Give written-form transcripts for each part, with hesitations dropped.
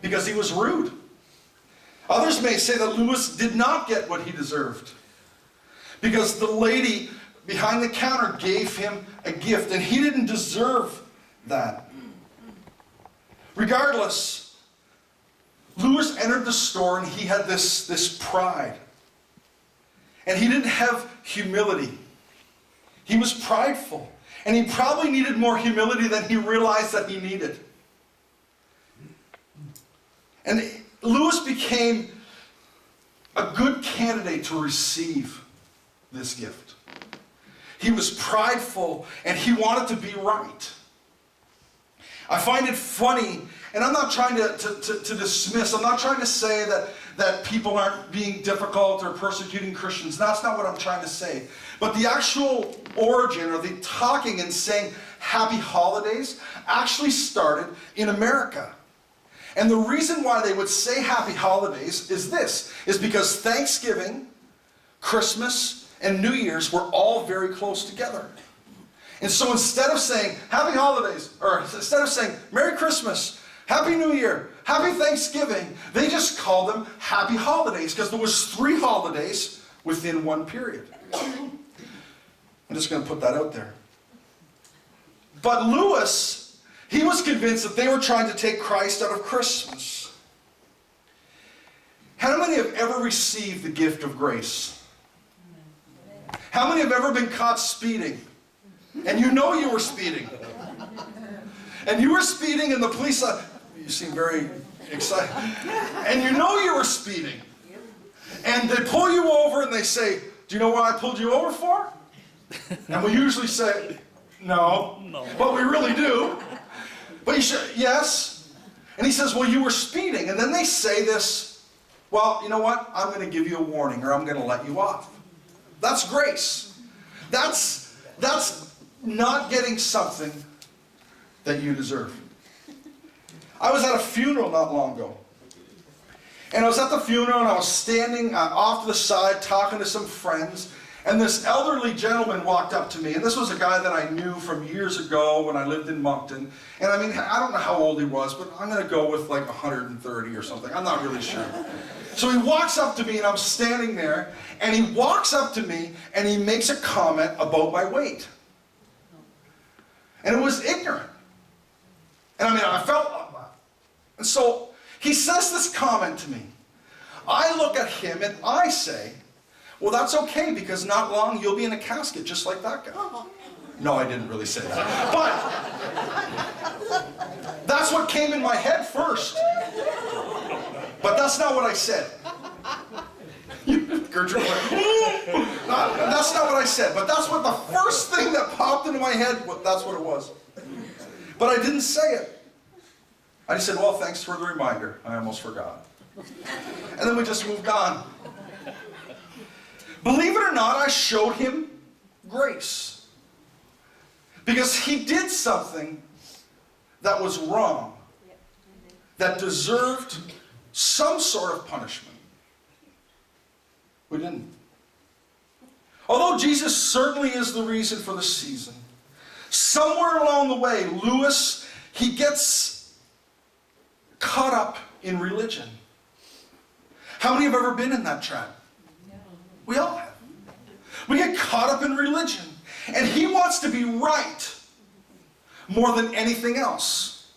because he was rude. Others may say that Lewis did not get what he deserved because the lady behind the counter gave him a gift and he didn't deserve that. Regardless, Lewis entered the store and he had this pride. And he didn't have humility. He was prideful. And he probably needed more humility than he realized that he needed. And Lewis became a good candidate to receive this gift. He was prideful and he wanted to be right. I find it funny, and I'm not trying to dismiss, I'm not trying to say that people aren't being difficult or persecuting Christians. That's not what I'm trying to say. But the actual origin or the talking and saying happy holidays actually started in America. And the reason why they would say happy holidays is because Thanksgiving, Christmas, and New Year's were all very close together. And so instead of saying happy holidays, or instead of saying Merry Christmas, Happy New Year, Happy Thanksgiving, they just called them happy holidays because there was 3 holidays within one period. I'm just going to put that out there. But Lewis, he was convinced that they were trying to take Christ out of Christmas. How many have ever received the gift of grace? How many have ever been caught speeding? And you know you were speeding. And you were speeding and the police, you seem very excited. And you know you were speeding. And they pull you over and they say, do you know what I pulled you over for? And we usually say, no. But we really do. But you should, yes. And he says, well, you were speeding. And then they say this, well, you know what? I'm going to give you a warning or I'm going to let you off. That's grace. That's not getting something that you deserve. I was at a funeral not long ago. And I was at the funeral and I was standing off to the side talking to some friends. And this elderly gentleman walked up to me. And this was a guy that I knew from years ago when I lived in Moncton. And I mean, I don't know how old he was, but I'm going to go with like 130 or something. I'm not really sure. So he walks up to me and I'm standing there. And he walks up to me and he makes a comment about my weight. And it was ignorant. And I mean, I felt like that. And so he says this comment to me. I look at him and I say, well, that's okay because not long you'll be in a casket just like that guy. No, I didn't really say that. But that's what came in my head first. But that's not what I said. Gertrude went, that's not what I said. But that's what the first thing that popped into my head, that's what it was. But I didn't say it. I just said, well, thanks for the reminder. I almost forgot. And then we just moved on. Believe it or not, I showed him grace. Because he did something that was wrong, that deserved some sort of punishment. We didn't. Although Jesus certainly is the reason for the season, somewhere along the way, Lewis, he gets caught up in religion. How many have ever been in that trap? We all have. We get caught up in religion. And he wants to be right more than anything else.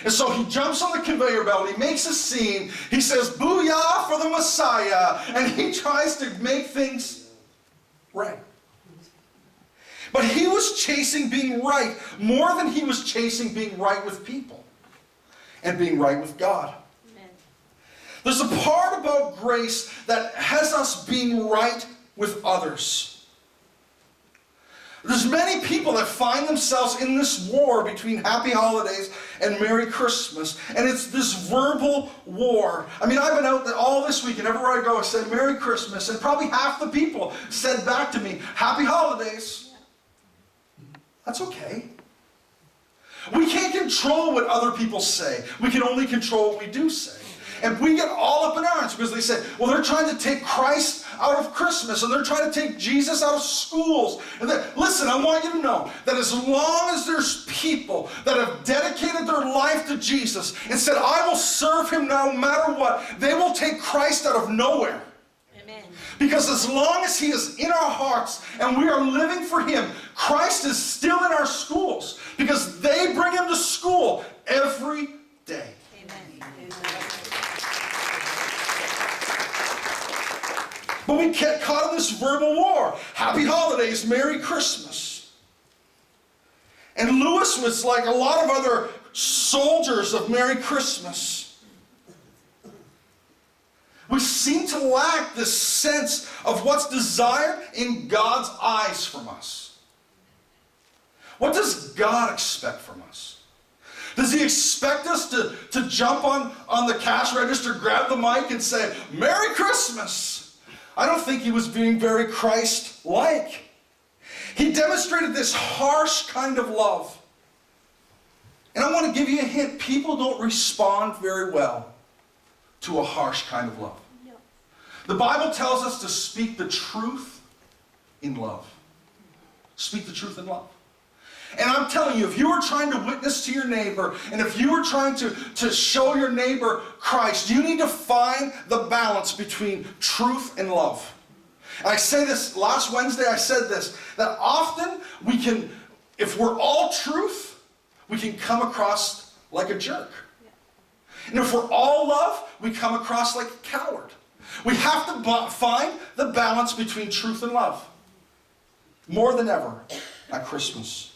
And so he jumps on the conveyor belt, he makes a scene, he says, "Booyah for the Messiah," and he tries to make things right. But he was chasing being right more than he was chasing being right with people and being right with God. Amen. There's a part about grace that has us being right with others. There's many people that find themselves in this war between happy holidays and Merry Christmas. And it's this verbal war. I mean, I've been out all this week, and everywhere I go, I said Merry Christmas. And probably half the people said back to me, Happy Holidays. That's okay. We can't control what other people say. We can only control what we do say. And we get all up in arms because they say, well, they're trying to take Christ out of Christmas, and they're trying to take Jesus out of schools. And listen, Listen, I want you to know that as long as there's people that have dedicated their life to Jesus and said, I will serve him no matter what, they will take Christ out of nowhere. Amen. Because as long as he is in our hearts and we are living for him, Christ is still in our schools because they bring him to school every day. Amen. But we get caught in this verbal war. Happy holidays, Merry Christmas. And Lewis was like a lot of other soldiers of Merry Christmas. We seem to lack this sense of what's desired in God's eyes from us. What does God expect from us? Does he expect us to jump on the cash register, grab the mic, and say, Merry Christmas? I don't think he was being very Christ-like. He demonstrated this harsh kind of love. And I want to give you a hint. People don't respond very well to a harsh kind of love. No. The Bible tells us to speak the truth in love. Speak the truth in love. And I'm telling you, if you are trying to witness to your neighbor, and if you are trying to show your neighbor Christ, you need to find the balance between truth and love. And I say this, last Wednesday I said this, that often we can, if we're all truth, we can come across like a jerk. And if we're all love, we come across like a coward. We have to find the balance between truth and love. More than ever at Christmas.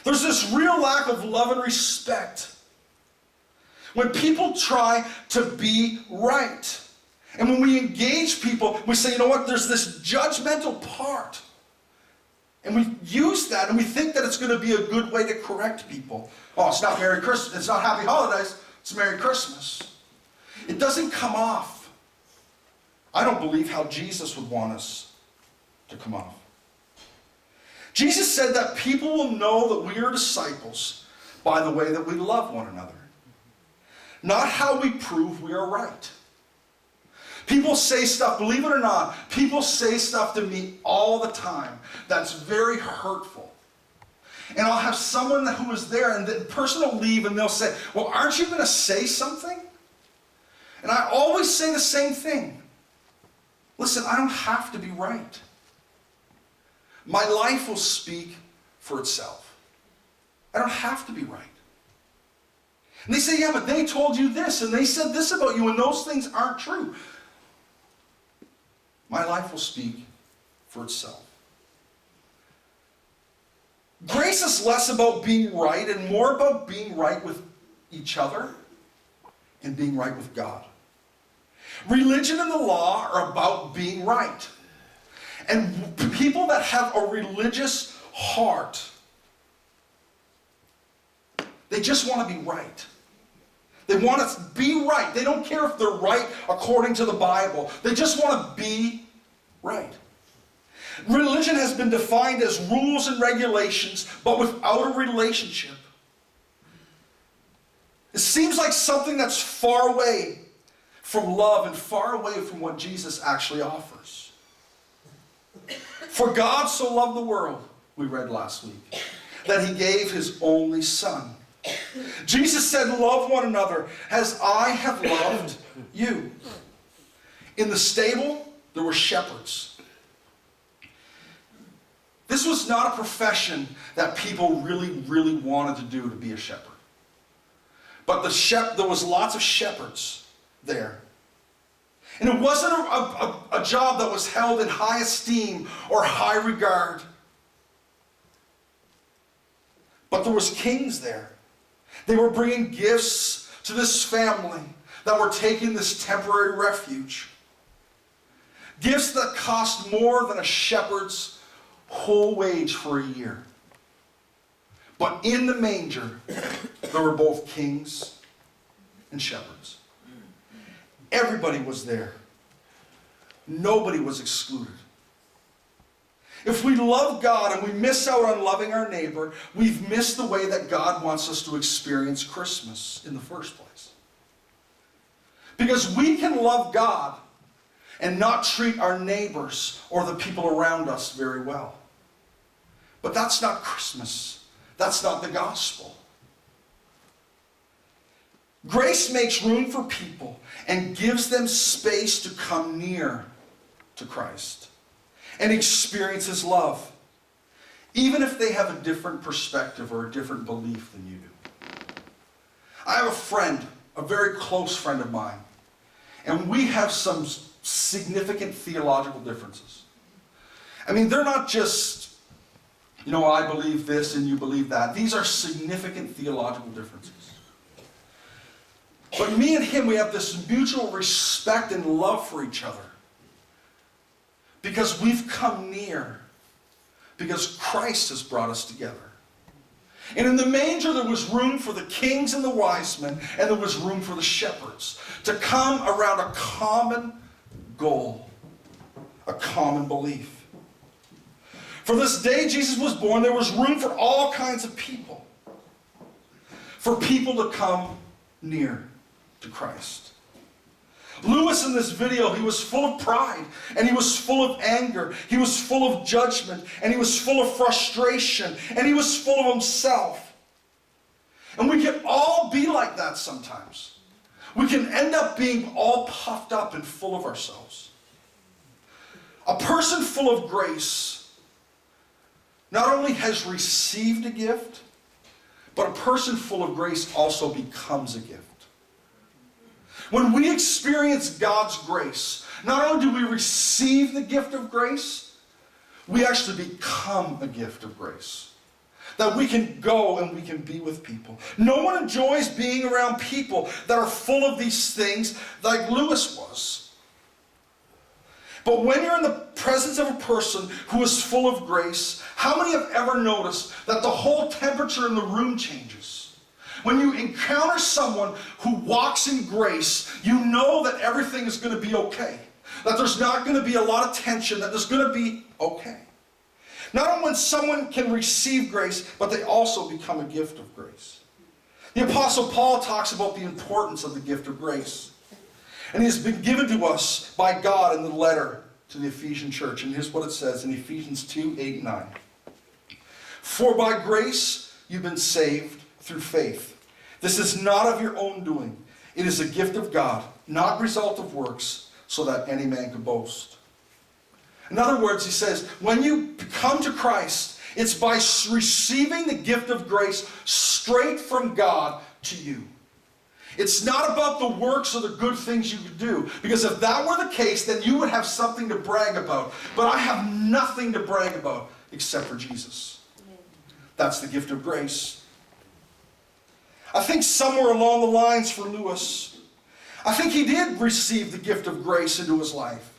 There's this real lack of love and respect when people try to be right. And when we engage people, we say, you know what, there's this judgmental part. And we use that and we think that it's going to be a good way to correct people. Oh, it's not Merry Christmas, it's not Happy Holidays, it's Merry Christmas. It doesn't come off. I don't believe how Jesus would want us to come off. Jesus said that people will know that we are disciples by the way that we love one another. Not how we prove we are right. People say stuff, believe it or not, people say stuff to me all the time that's very hurtful. And I'll have someone who is there and the person will leave and they'll say, well, aren't you going to say something? And I always say the same thing. Listen, I don't have to be right. My life will speak for itself. I don't have to be right. And they say, yeah, but they told you this, and they said this about you, and those things aren't true. My life will speak for itself. Grace is less about being right and more about being right with each other and being right with God. Religion and the law are about being right. And people that have a religious heart, they just want to be right. They want to be right. They don't care if they're right according to the Bible. They just want to be right. Religion has been defined as rules and regulations, but without a relationship. It seems like something that's far away from love and far away from what Jesus actually offers. For God so loved the world, we read last week, that he gave his only Son. Jesus said, love one another as I have loved you. In the stable, there were shepherds. This was not a profession that people really wanted to do, to be a shepherd. But there was lots of shepherds there. And it wasn't a job that was held in high esteem or high regard. But there was kings there. They were bringing gifts to this family that were taking this temporary refuge. Gifts that cost more than a shepherd's whole wage for a year. But in the manger, there were both kings and shepherds. Everybody was there. Nobody was excluded. If we love God and we miss out on loving our neighbor, we've missed the way that God wants us to experience Christmas in the first place. Because we can love God and not treat our neighbors or the people around us very well. But that's not Christmas. That's not the gospel. Grace makes room for people and gives them space to come near to Christ and experience his love, even if they have a different perspective or a different belief than you do. I have a friend, a very close friend of mine, and we have some significant theological differences. I mean, they're not just, I believe this and you believe that. These are significant theological differences. But me and him, we have this mutual respect and love for each other because we've come near, because Christ has brought us together. And in the manger, there was room for the kings and the wise men, and there was room for the shepherds to come around a common goal, a common belief. For this day Jesus was born, there was room for all kinds of people, for people to come near to Christ. Lewis in this video, he was full of pride, and he was full of anger, he was full of judgment, and he was full of frustration, and he was full of himself. And we can all be like that sometimes. We can end up being all puffed up and full of ourselves. A person full of grace not only has received a gift, but a person full of grace also becomes a gift. When we experience God's grace, not only do we receive the gift of grace, we actually become a gift of grace. That we can go and we can be with people. No one enjoys being around people that are full of these things like Lewis was. But when you're in the presence of a person who is full of grace, how many have ever noticed that the whole temperature in the room changes? When you encounter someone who walks in grace, you know that everything is going to be okay. That there's not going to be a lot of tension, that there's going to be okay. Not only when someone can receive grace, but they also become a gift of grace. The Apostle Paul talks about the importance of the gift of grace. And it has been given to us by God in the letter to the Ephesian church. And here's what it says in Ephesians 2, 8, 9. For by grace you've been saved through faith. This is not of your own doing. It is a gift of God, not result of works, so that any man could boast. In other words, he says, when you come to Christ, it's by receiving the gift of grace straight from God to you. It's not about the works or the good things you could do. Because if that were the case, then you would have something to brag about. But I have nothing to brag about except for Jesus. That's the gift of grace. I think somewhere along the lines for Lewis, I think he did receive the gift of grace into his life.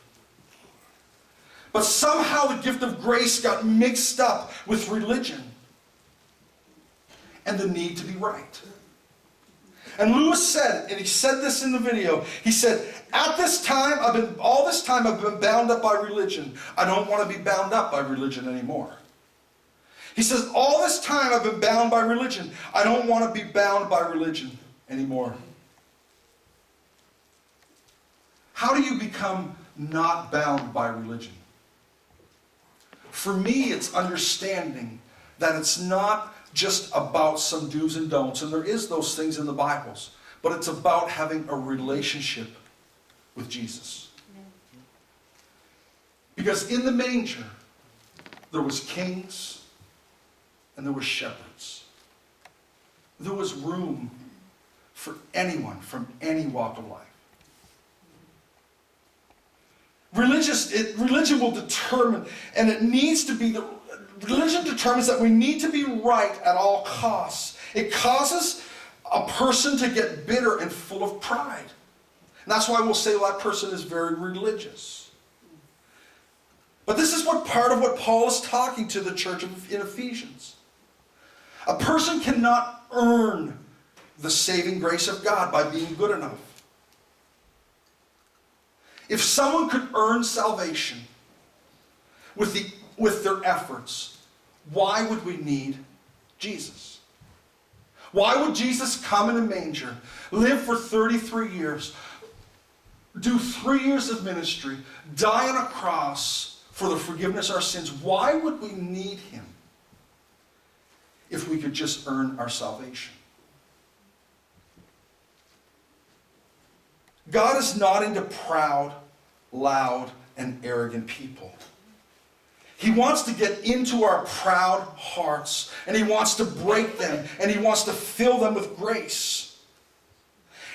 But somehow the gift of grace got mixed up with religion and the need to be right. And Lewis said, and he said this in the video, he said, all this time I've been bound up by religion. I don't want to be bound up by religion anymore. He says, all this time I've been bound by religion. I don't want to be bound by religion anymore. How do you become not bound by religion? For me, it's understanding that it's not just about some do's and don'ts, and there is those things in the Bibles, but it's about having a relationship with Jesus. Because in the manger, there was kings and there were shepherds. There was room for anyone from any walk of life. Religion will determine, and it needs to be, religion determines that we need to be right at all costs. It causes a person to get bitter and full of pride. And that's why we'll say, well, that person is very religious. But this is part of what Paul is talking to the church in Ephesians. A person cannot earn the saving grace of God by being good enough. If someone could earn salvation with their efforts, why would we need Jesus? Why would Jesus come in a manger, live for 33 years, do 3 years of ministry, die on a cross for the forgiveness of our sins? Why would we need him? if we could just earn our salvation. God is not into proud, loud, and arrogant people. He wants to get into our proud hearts, and He wants to break them, and He wants to fill them with grace.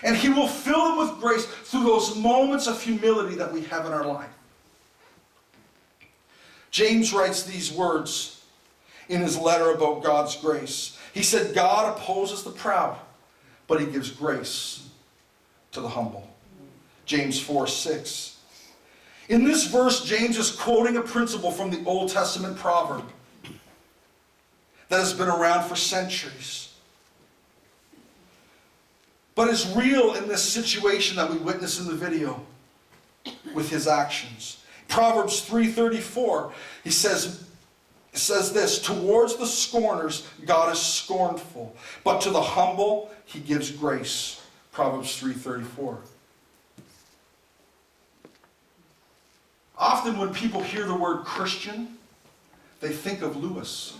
And He will fill them with grace through those moments of humility that we have in our life. James writes these words in his letter about God's grace. He said, God opposes the proud, but He gives grace to the humble. James 4:6. In this verse, James is quoting a principle from the Old Testament proverb that has been around for centuries, but is real in this situation that we witness in the video with his actions. Proverbs 3:34, he says this, towards the scorners God is scornful, but to the humble He gives grace. Proverbs 3:34. Often when people hear the word Christian, they think of Lewis.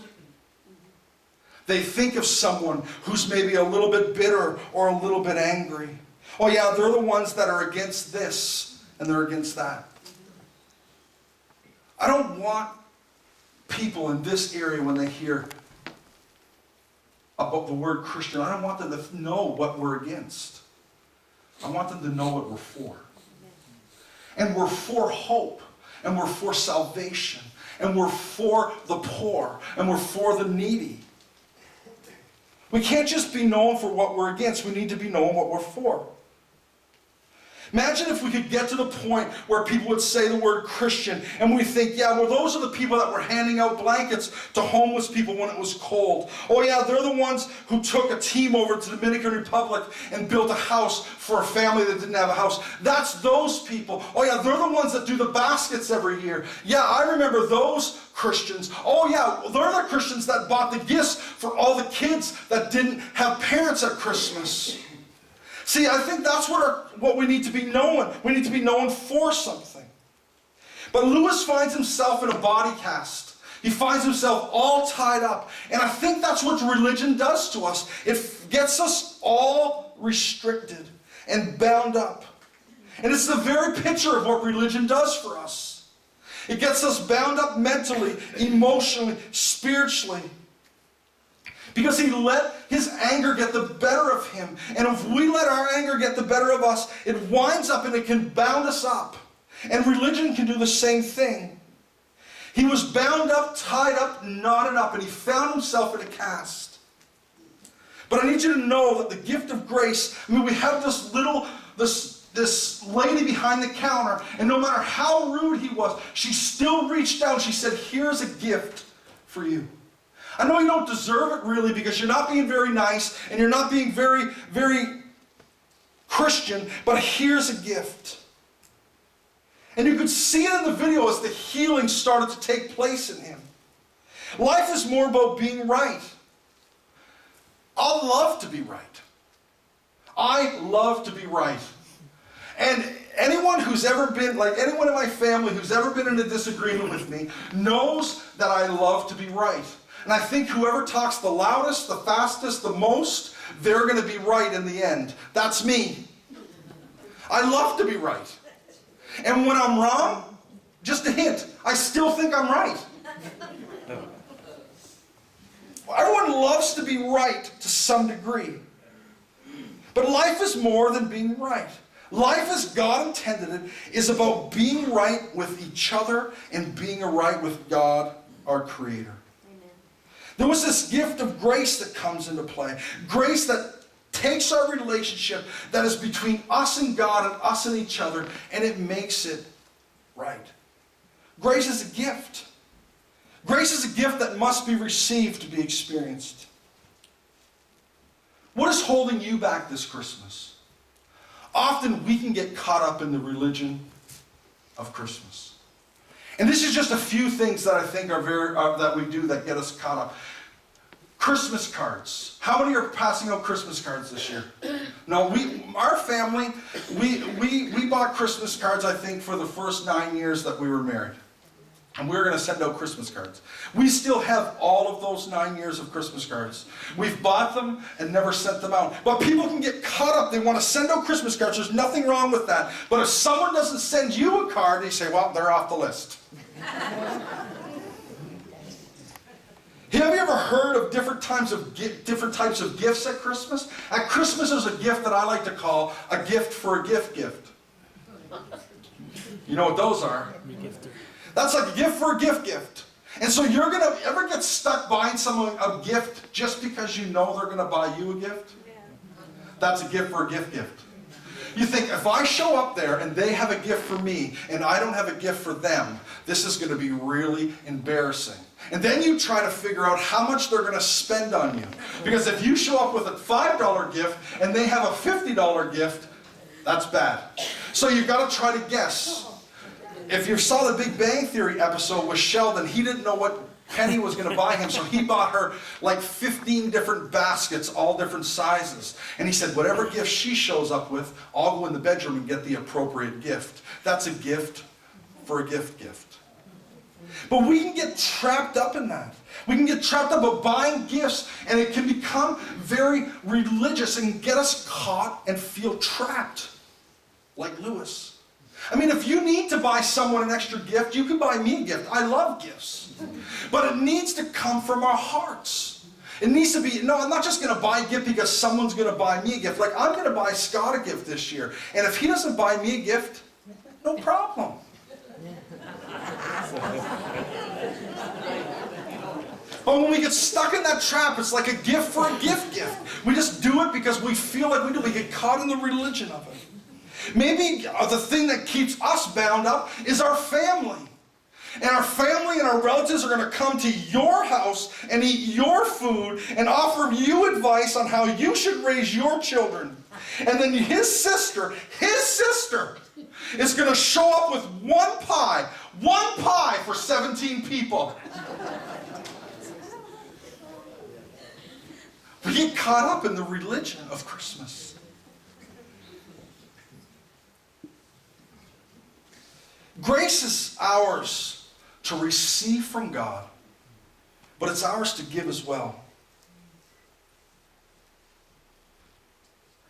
They think of someone who's maybe a little bit bitter or a little bit angry. Oh yeah, they're the ones that are against this and they're against that. I don't want people in this area, when they hear about the word Christian, I don't want them to know what we're against. I want them to know what we're for. And we're for hope. And we're for salvation. And we're for the poor. And we're for the needy. We can't just be known for what we're against. We need to be known what we're for. Imagine if we could get to the point where people would say the word Christian and we think, yeah, well, those are the people that were handing out blankets to homeless people when it was cold. Oh yeah, they're the ones who took a team over to the Dominican Republic and built a house for a family that didn't have a house. That's those people. Oh yeah, they're the ones that do the baskets every year. Yeah, I remember those Christians. Oh yeah, they're the Christians that bought the gifts for all the kids that didn't have parents at Christmas. See, I think that's what we need to be known. We need to be known for something. But Lewis finds himself in a body cast. He finds himself all tied up. And I think that's what religion does to us. It gets us all restricted and bound up. And it's the very picture of what religion does for us. It gets us bound up mentally, emotionally, spiritually. Because he let his anger get the better of him. And if we let our anger get the better of us, it winds up and it can bound us up. And religion can do the same thing. He was bound up, tied up, knotted up, and he found himself in a cast. But I need you to know that the gift of grace, we have this lady behind the counter, and no matter how rude he was, she still reached down. She said, here's a gift for you. I know you don't deserve it really because you're not being very nice and you're not being very, very Christian, but here's a gift. And you could see it in the video as the healing started to take place in him. Life is more about being right. I love to be right. I love to be right. And anyone who's ever been, like anyone in my family who's ever been in a disagreement with me knows that I love to be right. And I think whoever talks the loudest, the fastest, the most, they're going to be right in the end. That's me. I love to be right. And when I'm wrong, just a hint, I still think I'm right. Everyone loves to be right to some degree. But life is more than being right. Life as God intended it is about being right with each other and being right with God, our Creator. There was this gift of grace that comes into play. Grace that takes our relationship that is between us and God and us and each other, and it makes it right. Grace is a gift. Grace is a gift that must be received to be experienced. What is holding you back this Christmas? Often we can get caught up in the religion of Christmas. And this is just a few things that I think are that we do that get us caught up. Christmas cards. How many are passing out Christmas cards this year? No, our family, we bought Christmas cards, I think, for the first 9 years that we were married. And we were going to send out Christmas cards. We still have all of those 9 years of Christmas cards. We've bought them and never sent them out. But people can get caught up. They want to send out Christmas cards. There's nothing wrong with that. But if someone doesn't send you a card, they say, well, they're off the list. Have you ever heard of different types of gifts at Christmas? At Christmas, there's a gift that I like to call a gift for a gift gift. You know what those are? That's like a gift for a gift gift. And so you're going to ever get stuck buying someone a gift just because you know they're going to buy you a gift? That's a gift for a gift gift. You think, if I show up there and they have a gift for me and I don't have a gift for them, this is going to be really embarrassing. And then you try to figure out how much they're going to spend on you. Because if you show up with a $5 gift and they have a $50 gift, that's bad. So you've got to try to guess. If you saw the Big Bang Theory episode with Sheldon, he didn't know what Penny was going to buy him, so he bought her like 15 different baskets, all different sizes. And he said, whatever gift she shows up with, I'll go in the bedroom and get the appropriate gift. That's a gift for a gift gift. But we can get trapped up in that. We can get trapped up in buying gifts, and it can become very religious and get us caught and feel trapped, like Lewis. I mean, if you need to buy someone an extra gift, you can buy me a gift. I love gifts. But it needs to come from our hearts. It needs to be, no, I'm not just going to buy a gift because someone's going to buy me a gift. Like, I'm going to buy Scott a gift this year. And if he doesn't buy me a gift, no problem. But when we get stuck in that trap, it's like a gift for a gift gift. We just do it because we feel like we do. We get caught in the religion of it. Maybe the thing that keeps us bound up is our family. And our family and our relatives are going to come to your house and eat your food and offer you advice on how you should raise your children. And then his sister is going to show up with one pie for 17 people. We get caught up in the religion of Christmas. Grace is ours to receive from God, but it's ours to give as well.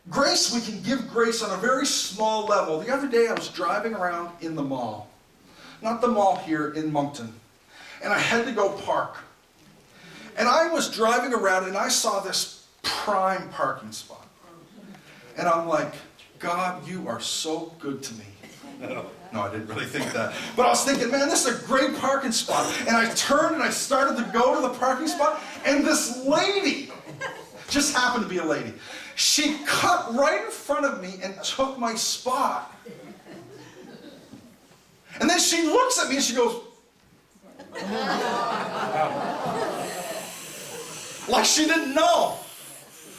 Grace, we can give grace on a very small level. The other day I was driving around in the mall. Not the mall here in Moncton. And I had to go park. And I was driving around and I saw this prime parking spot. And I'm like, God, you are so good to me. No, I didn't really think that. But I was thinking, man, this is a great parking spot. And I turned and I started to go to the parking spot. And this lady, just happened to be a lady, she cut right in front of me and took my spot. And then she looks at me and she goes, like she didn't know.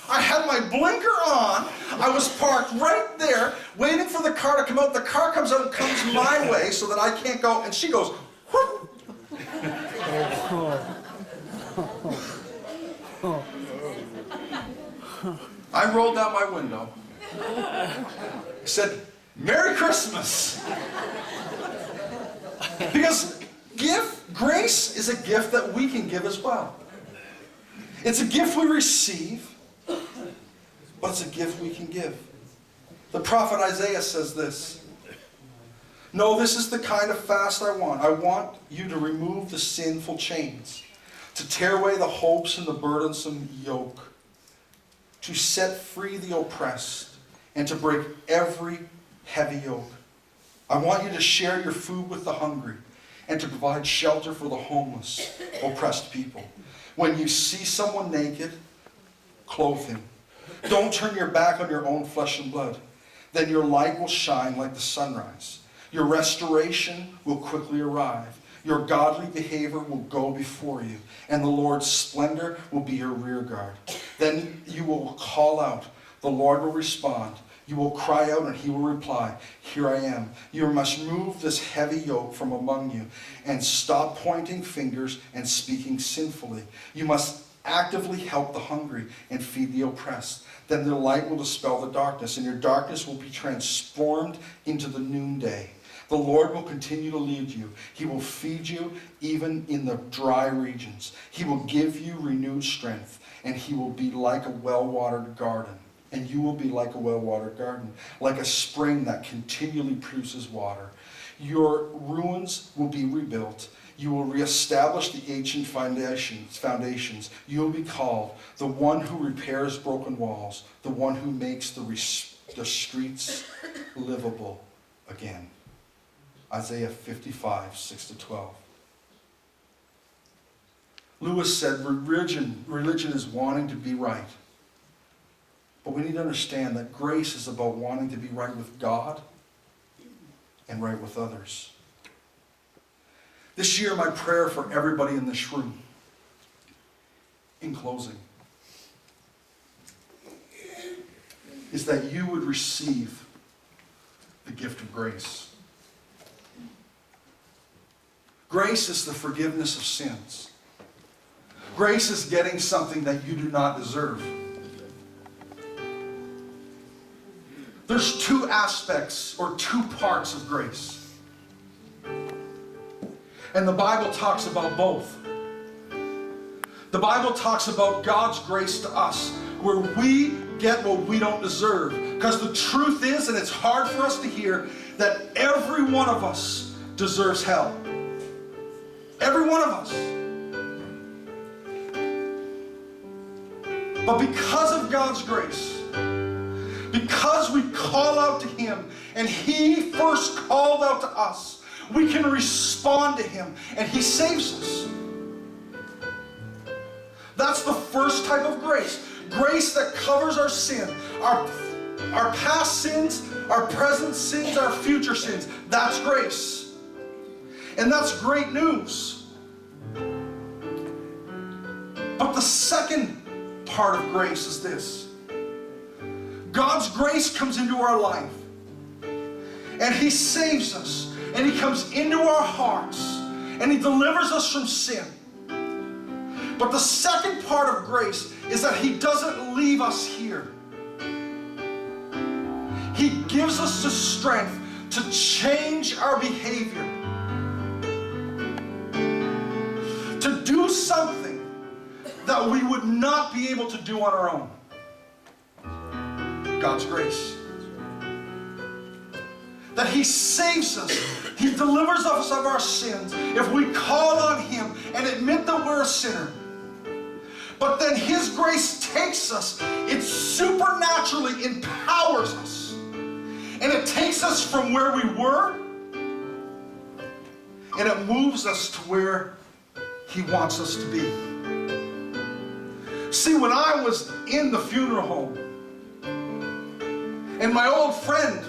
I had my blinker on. I was parked right there, waiting for the car to come out. The car comes out and comes my way so that I can't go. And she goes, whoop. I rolled down my window. I said, Merry Christmas. Because grace is a gift that we can give as well. It's a gift we receive, but it's a gift we can give. The prophet Isaiah says this. No, this is the kind of fast I want. I want you to remove the sinful chains, to tear away the hopes and the burdensome yoke, to set free the oppressed, and to break every heavy yoke. I want you to share your food with the hungry, and to provide shelter for the homeless, oppressed people. When you see someone naked, clothe him. Don't turn your back on your own flesh and blood. Then your light will shine like the sunrise. Your restoration will quickly arrive. Your godly behavior will go before you, and the Lord's splendor will be your rear guard. Then you will call out. The Lord will respond. You will cry out, and he will reply, Here I am. You must remove this heavy yoke from among you, and stop pointing fingers and speaking sinfully. You must actively help the hungry and feed the oppressed. Then the light will dispel the darkness, and your darkness will be transformed into the noonday. The The Lord will continue to lead you. He will feed you even in the dry regions. He will give you renewed strength, and He will be like a well-watered garden. And you will be like a well-watered garden, like a spring that continually produces water. Your ruins will be rebuilt. You will reestablish the ancient foundations. You will be called the one who repairs broken walls, the one who makes the streets livable again. Isaiah 55, 6-12. Lewis said religion is wanting to be right. But we need to understand that grace is about wanting to be right with God and right with others. This year, my prayer for everybody in this room, in closing, is that you would receive the gift of grace. Grace is the forgiveness of sins. Grace is getting something that you do not deserve. There's two aspects or two parts of grace. And the Bible talks about both. The Bible talks about God's grace to us, where we get what we don't deserve. Because the truth is, and it's hard for us to hear, that every one of us deserves hell. Every one of us. But because of God's grace, because we call out to Him, and He first called out to us, we can respond to Him, and He saves us. That's the first type of grace. Grace that covers our sin, our past sins, our present sins, our future sins. That's grace. And that's great news. But the second part of grace is this. God's grace comes into our life, and He saves us, and He comes into our hearts, and He delivers us from sin. But the second part of grace is that He doesn't leave us here. He gives us the strength to change our behavior, to do something that we would not be able to do on our own. God's grace. That He saves us. He delivers us of our sins if we call on Him and admit that we're a sinner. But then His grace takes us. It supernaturally empowers us. And it takes us from where we were, and it moves us to where He wants us to be. See, when I was in the funeral home, and my old friend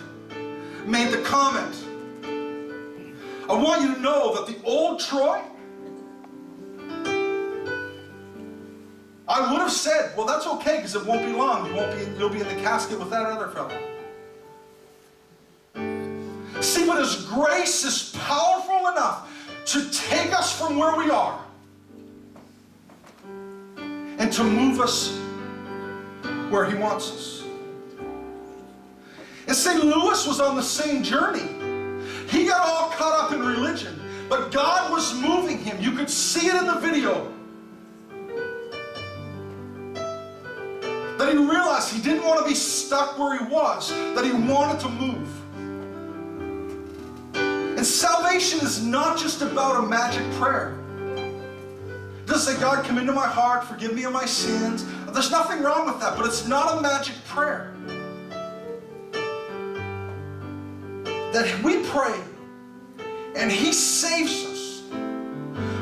made the comment, I want you to know that the old Troy, I would have said, well, that's okay, because it won't be long. You'll be in the casket with that other fellow. See, but His grace is powerful enough to take us from where we are and to move us where He wants us. And St. Louis was on the same journey. He got all caught up in religion, but God was moving him. You could see it in the video. That he realized he didn't want to be stuck where he was, that he wanted to move. And salvation is not just about a magic prayer. It doesn't say, God, come into my heart, forgive me of my sins. There's nothing wrong with that, but it's not a magic prayer. That we pray and He saves us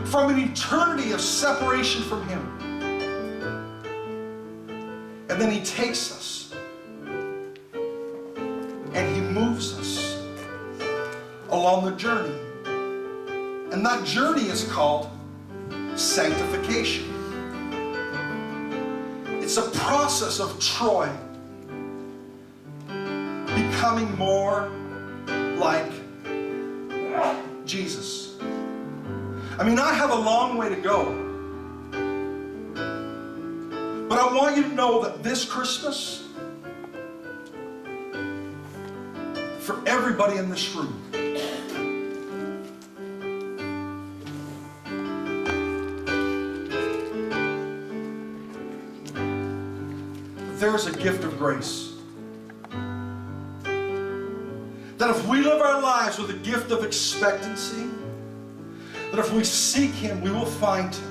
from an eternity of separation from Him. And then He takes us and He moves us along the journey. And that journey is called sanctification. It's a process of Troy becoming more like Jesus. I mean, I have a long way to go. But I want you to know that this Christmas, for everybody in this room, there's a gift of grace. That if we live our lives with a gift of expectancy, that if we seek Him, we will find Him.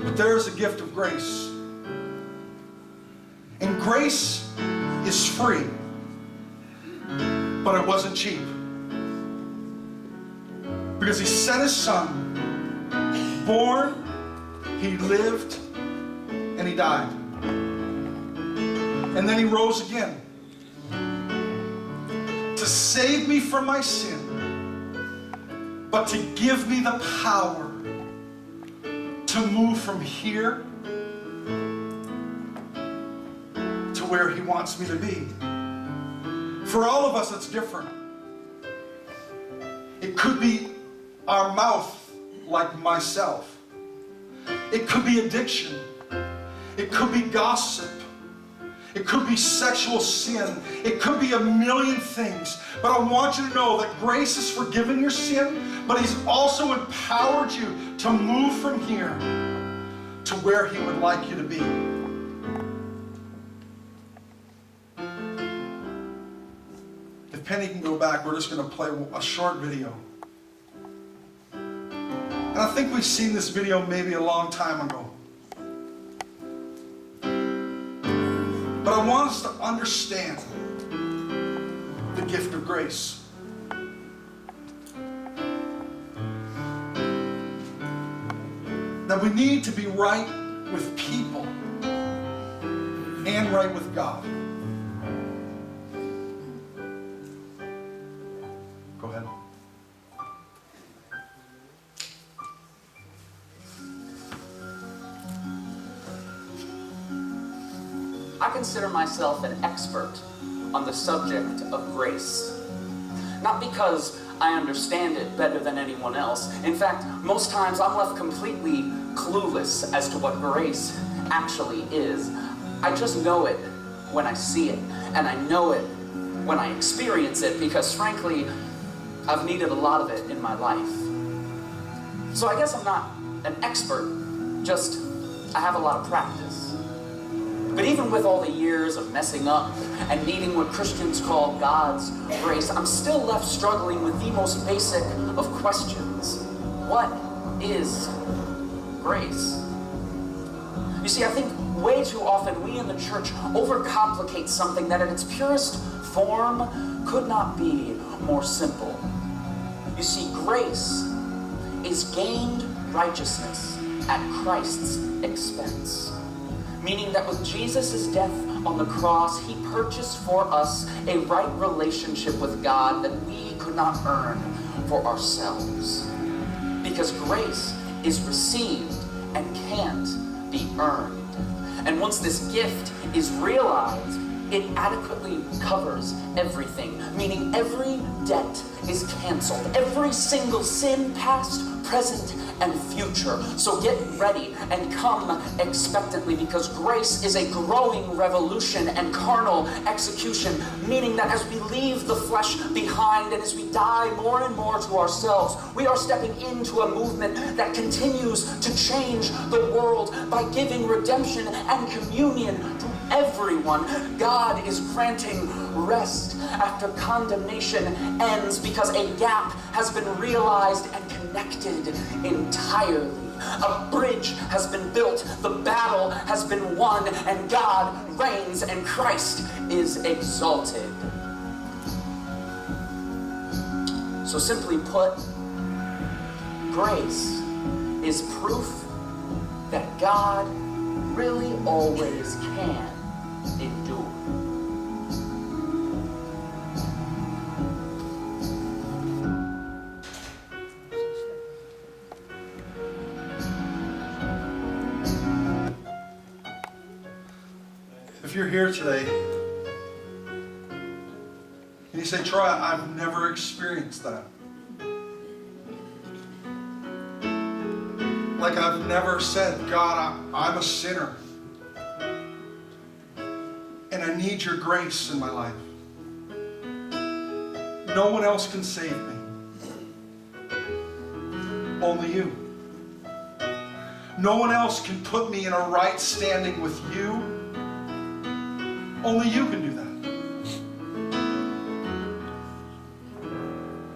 But there is a gift of grace. And grace is free, but it wasn't cheap. Because He sent His Son, born, He lived, and He died. And then He rose again to save me from my sin, but to give me the power to move from here to where He wants me to be. For all of us, it's different. It could be our mouth, like myself. It could be addiction. It could be gossip. It could be sexual sin. It could be a million things. But I want you to know that grace has forgiven your sin, but He's also empowered you to move from here to where He would like you to be. If Penny can go back, we're just going to play a short video. And I think we've seen this video maybe a long time ago. But I want us to understand the gift of grace. That we need to be right with people and right with God. Go ahead. I consider myself an expert on the subject of grace. Not because I understand it better than anyone else. In fact, most times I'm left completely clueless as to what grace actually is. I just know it when I see it, and I know it when I experience it, because frankly, I've needed a lot of it in my life. So I guess I'm not an expert, just I have a lot of practice. But even with all the years of messing up and needing what Christians call God's grace, I'm still left struggling with the most basic of questions. What is grace? You see, I think way too often we in the church overcomplicate something that at its purest form could not be more simple. You see, grace is gained righteousness at Christ's expense. Meaning that with Jesus' death on the cross, He purchased for us a right relationship with God that we could not earn for ourselves. Because grace is received and can't be earned. And once this gift is realized, it adequately covers everything. Meaning every debt is canceled. Every single sin, past, present, and future. So get ready and come expectantly, because grace is a growing revolution and carnal execution, meaning that as we leave the flesh behind and as we die more and more to ourselves, we are stepping into a movement that continues to change the world by giving redemption and communion to everyone. God is granting rest after condemnation ends, because a gap has been realized and connected entirely. A bridge has been built, the battle has been won, and God reigns and Christ is exalted. So simply put, grace is proof that God really always can endure. If you're here today and you say, Troy, I've never experienced that. Like I've never said, God, I'm a sinner. And I need your grace in my life. No one else can save me. Only you. No one else can put me in a right standing with you. Only you can do that.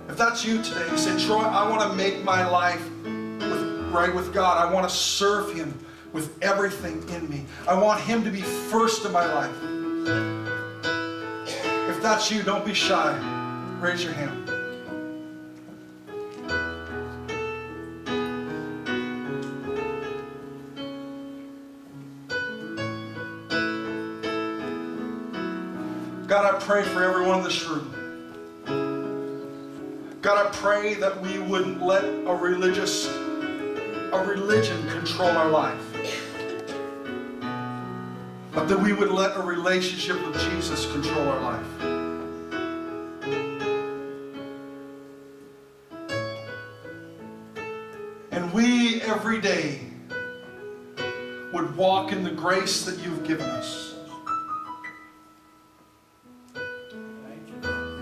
If that's you today, you say, Troy, I want to make my life right with God. I want to serve Him with everything in me. I want Him to be first in my life. If that's you, don't be shy. Raise your hand. God, I pray for everyone in this room. God, I pray that we wouldn't let a religion control our life, but that we would let a relationship with Jesus control our life. And we, every day, would walk in the grace that you've given us.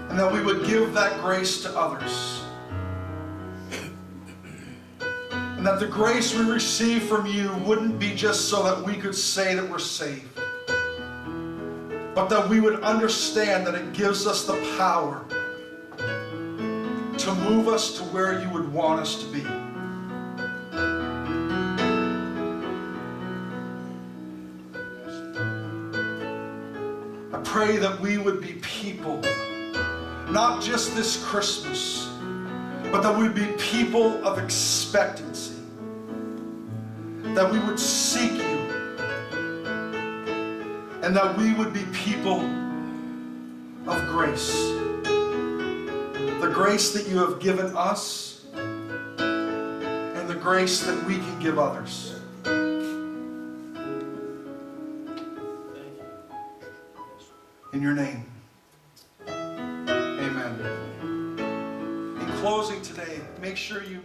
And that we would give that grace to others. And that the grace we receive from you wouldn't be just so that we could say that we're saved, but that we would understand that it gives us the power to move us to where you would want us to be. I pray that we would be people, not just this Christmas, but that we'd be people of expectancy. That we would seek you. And that we would be people of grace. The grace that you have given us, and the grace that we can give others. In your name. Amen. In closing today, make sure you